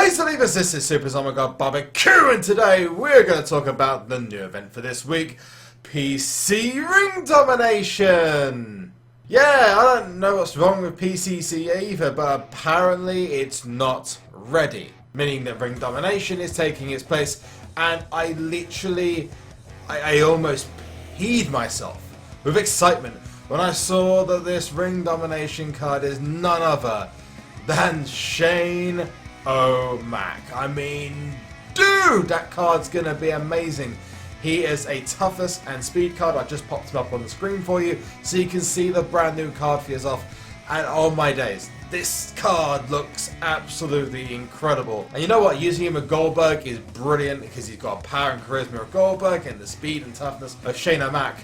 Hey Believers, this is SuperZombgbBQ, and today we're going to talk about the new event for this week, PC Ring Domination! Yeah, I don't know what's wrong with PCC either, but apparently it's not ready. Meaning that Ring Domination is taking its place, and I almost peed myself with excitement when I saw that this Ring Domination card is none other than Shane O'Mac. I mean, dude, that card's gonna be amazing. He is a toughness and speed card. I just popped him up on the screen for you so you can see the brand new card for yourself. And oh my days, this card looks absolutely incredible. And you know what? Using him with Goldberg is brilliant because he's got power and charisma of Goldberg and the speed and toughness of Shane O'Mac.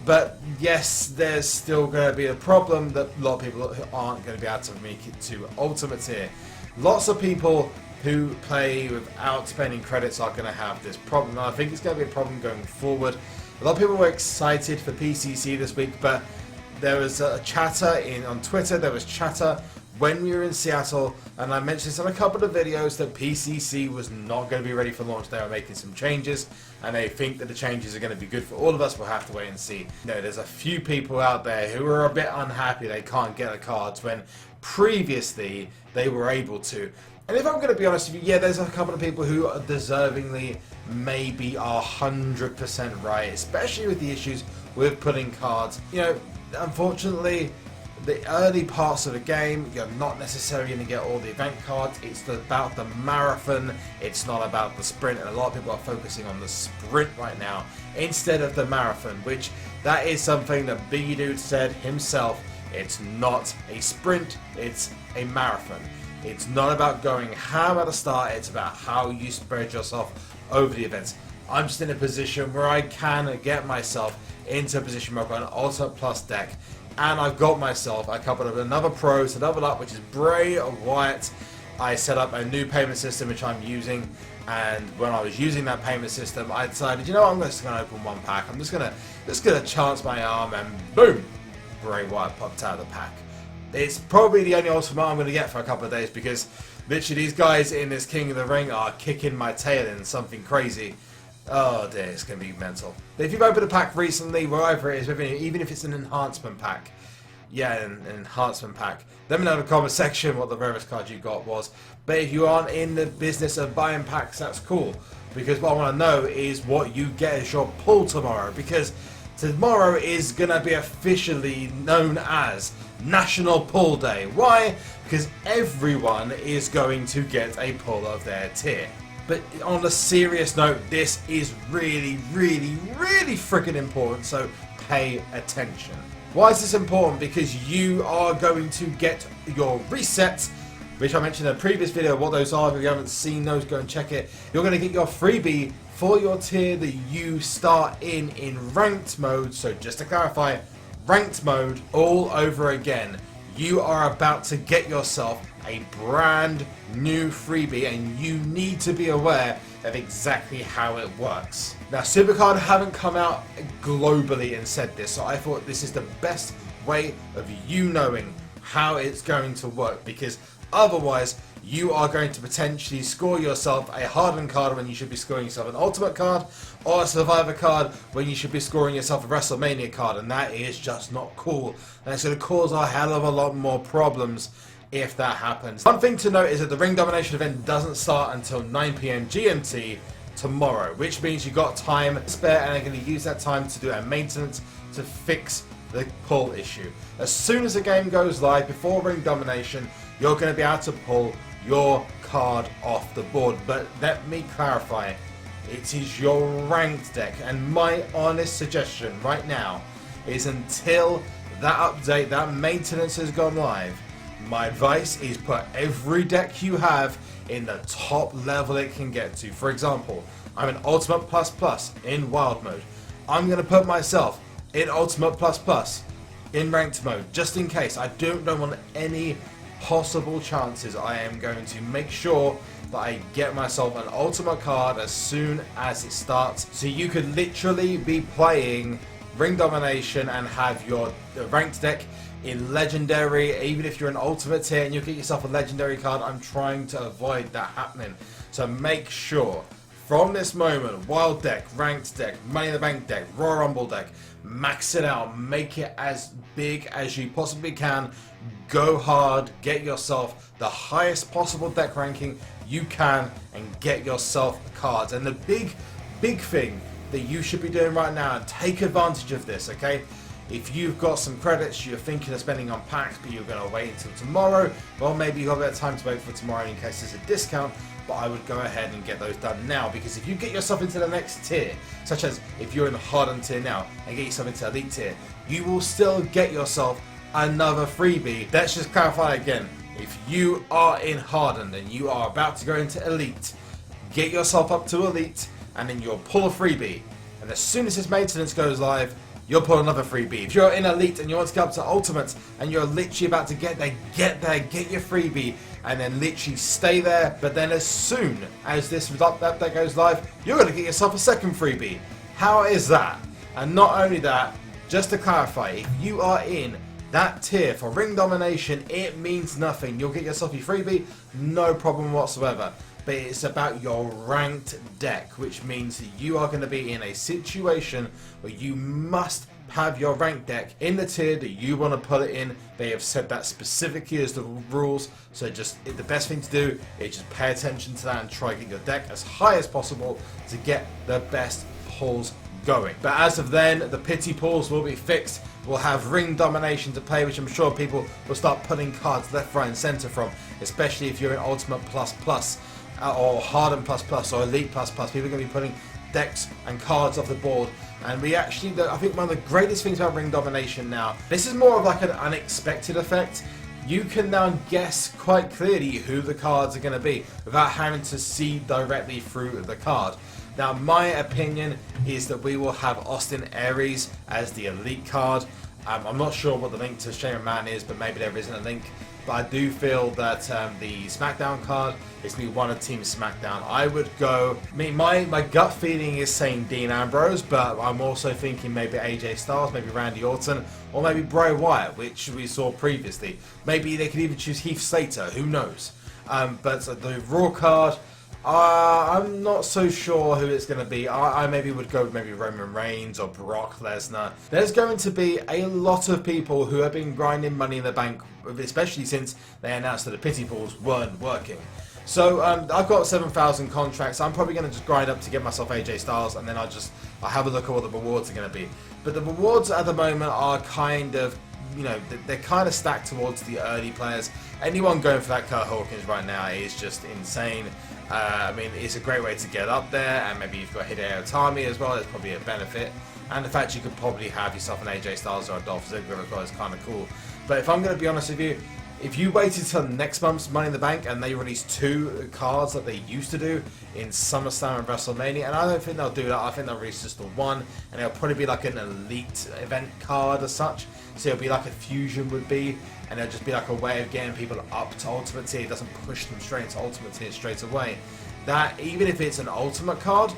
But yes, there's still going to be a problem that a lot of people aren't going to be able to make it to Ultimate Tier. Lots of people who play without spending credits are going to have this problem. And I think it's going to be a problem going forward. A lot of people were excited for PCC this week, but there was a chatter on Twitter. There was chatter when we were in Seattle, and I mentioned this in a couple of videos that PCC was not going to be ready for launch. They were making some changes, and they think that the changes are going to be good for all of us. We'll have to wait and see. You know, there's a few people out there who are a bit unhappy they can't get the cards when previously they were able to. And if I'm going to be honest with you, yeah, there's a couple of people who are deservingly maybe are 100% right, especially with the issues with putting cards. You know, unfortunately, the early parts of the game, you're not necessarily going to get all the event cards. It's about the marathon. It's not about the sprint. And a lot of people are focusing on the sprint right now instead of the marathon, which that is something that Biggie Dude said himself. It's not a sprint. It's a marathon. It's not about going ham at the start. It's about how you spread yourself over the events. I'm just in a position where I can get myself into a position where I've got an Ultimate Plus deck. And I've got myself a couple of another pro to double up, which is Bray Wyatt. I set up a new payment system which I'm using, and when I was using that payment system, I decided, you know what, I'm just going to open one pack. I'm just gonna chance my arm, and boom, Bray Wyatt popped out of the pack. It's probably the only ultimate I'm going to get for a couple of days because literally these guys in this King of the Ring are kicking my tail in something crazy. Oh dear, it's going to be mental. But if you've opened a pack recently, wherever it is, even if it's an enhancement pack, yeah, an enhancement pack, let me know in the comment section what the rarest card you got was. But if you aren't in the business of buying packs, that's cool. Because what I want to know is what you get as your pull tomorrow. Because tomorrow is going to be officially known as National Pull Day. Why? Because everyone is going to get a pull of their tier. But on a serious note, this is really freaking important, so pay attention. Why is this important? Because you are going to get your resets, which I mentioned in a previous video what those are. If you haven't seen those, go and check it. You're going to get your freebie for your tier that you start in ranked mode. So just to clarify, ranked mode all over again. You are about to get yourself a brand new freebie, and you need to be aware of exactly how it works. Now, SuperCard haven't come out globally and said this, so I thought this is the best way of you knowing how it's going to work, because otherwise you are going to potentially score yourself a hardened card when you should be scoring yourself an ultimate card, or a survivor card when you should be scoring yourself a WrestleMania card, and that is just not cool. And it's going to cause a hell of a lot more problems if that happens. One thing to note is that the Ring Domination event doesn't start until 9 PM GMT tomorrow, which means you've got time spare, and I'm going to use that time to do a maintenance to fix the pull issue. As soon as the game goes live, before Ring Domination, you're going to be able to pull your card off the board. But let me clarify, it is your ranked deck, and my honest suggestion right now is until that update, that maintenance has gone live, my advice is put every deck you have in the top level it can get to. For example, I'm an Ultimate Plus Plus in Wild Mode. I'm going to put myself in Ultimate Plus Plus in Ranked Mode, just in case. I don't want any possible chances. I am going to make sure that I get myself an Ultimate card as soon as it starts. So you could literally be playing Ring Domination and have your ranked deck in Legendary, even if you're an Ultimate tier and you get yourself a Legendary card, I'm trying to avoid that happening. So make sure, from this moment, Wild deck, Ranked deck, Money in the Bank deck, Royal Rumble deck, max it out, make it as big as you possibly can, go hard, get yourself the highest possible deck ranking you can, and get yourself cards. And the big thing that you should be doing right now, and take advantage of this, okay? If you've got some credits you're thinking of spending on packs, but you're going to wait until tomorrow, well, maybe you've got a bit of time to wait for tomorrow in case there's a discount, but I would go ahead and get those done now, because if you get yourself into the next tier, such as if you're in the Hardened tier now, and get yourself into Elite tier, you will still get yourself another freebie. Let's just clarify again. If you are in Hardened and you are about to go into Elite, get yourself up to Elite, and then you'll pull a freebie. And as soon as this maintenance goes live, you'll pull another freebie. If you're in Elite and you want to go up to Ultimate and you're literally about to get there, get your freebie, and then literally stay there. But then as soon as this update goes live, you're going to get yourself a second freebie. How is that? And not only that, just to clarify, if you are in that tier for Ring Domination, it means nothing. You'll get yourself a freebie, no problem whatsoever. But it's about your ranked deck, which means that you are going to be in a situation where you must have your ranked deck in the tier that you want to put it in. They have said that specifically as the rules, so just the best thing to do is just pay attention to that and try to get your deck as high as possible to get the best pulls going. But as of then, the pity pools will be fixed. We'll have Ring Domination to play, which I'm sure people will start putting cards left, right and centre from, especially if you're in Ultimate Plus Plus, or Hardened Plus Plus, or Elite Plus Plus. People are going to be putting decks and cards off the board. And we actually, I think one of the greatest things about Ring Domination now, this is more of like an unexpected effect. You can now guess quite clearly who the cards are going to be without having to see directly through the card. Now, my opinion is that we will have Austin Aries as the Elite card. I'm not sure what the link to Shane McMahon is, but maybe there isn't a link. But I do feel that the SmackDown card is going to be one of Team SmackDown. I would go, my gut feeling is saying Dean Ambrose, but I'm also thinking maybe AJ Styles, maybe Randy Orton, or maybe Bray Wyatt, which we saw previously. Maybe they could even choose Heath Slater, who knows. But the Raw card, I'm not so sure who it's going to be. I maybe would go with maybe Roman Reigns or Brock Lesnar. There's going to be a lot of people who have been grinding Money in the Bank, especially since they announced that the pity pools weren't working. So I've got 7,000 contracts. I'm probably going to just grind up to get myself AJ Styles, and then I'll have a look at what the rewards are going to be. But the rewards at the moment are kind of, you know, they're kind of stacked towards the early players. Anyone going for that Kurt Hawkins right now is just insane. I mean, it's a great way to get up there, and maybe you've got Hideo Itami as well. There's probably a benefit, and the fact you could probably have yourself an AJ Styles or a Dolph Ziggler as well is kind of cool. But if I'm going to be honest with you, if you waited till next month's Money in the Bank and they release 2 cards that they used to do in SummerSlam and WrestleMania, and I don't think they'll do that. I think they'll release just the one, and it'll probably be like an Elite event card as such. So it'll be like a Fusion would be, and it'll just be like a way of getting people up to Ultimate Tier. It doesn't push them straight into Ultimate Tier straight away. That, even if it's an Ultimate card,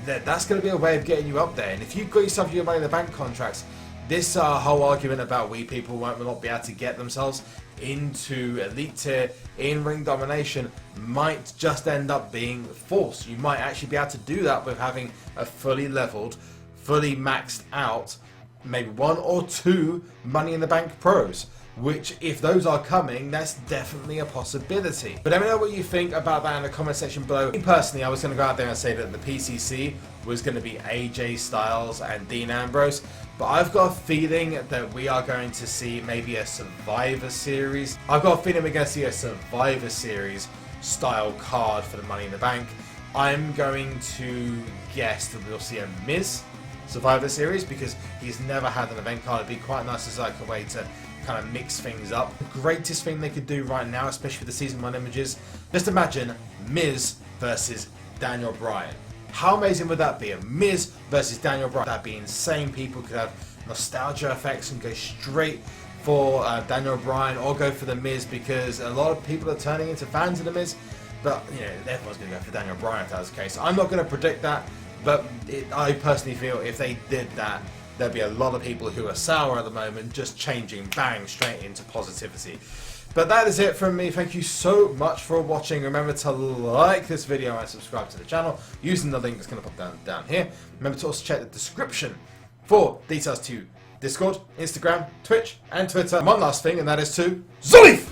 that's going to be a way of getting you up there. And if you've got yourself your Money in the Bank contracts, this whole argument about we people will not be able to get themselves into Elite Tier in Ring Domination might just end up being false. You might actually be able to do that with having a fully leveled, fully maxed out, maybe 1 or 2 Money in the Bank pros. Which, if those are coming, that's definitely a possibility. But let me know what you think about that in the comment section below. Me personally, I was going to go out there and say that the PCC was going to be AJ Styles and Dean Ambrose. But I've got a feeling that we are going to see maybe a Survivor Series. I've got a feeling we're going to see a Survivor Series style card for the Money in the Bank. I'm going to guess that we'll see a Miz Survivor Series because he's never had an event card. It'd be quite nice as like a way to kind of mix things up. The greatest thing they could do right now, especially for the Season 1 images, just imagine Miz versus Daniel Bryan. How amazing would that be? A Miz versus Daniel Bryan. That'd be insane. People could have nostalgia effects and go straight for Daniel Bryan or go for the Miz because a lot of people are turning into fans of the Miz. But you know, everyone's going to go for Daniel Bryan if that was the case. I'm not going to predict that, but I personally feel if they did that, there'd be a lot of people who are sour at the moment just changing bang straight into positivity. But that is it from me. Thank you so much for watching. Remember to like this video and subscribe to the channel using the link that's going to pop down here. Remember to also check the description for details to Discord, Instagram, Twitch, and Twitter. And one last thing, and that is to Zulif!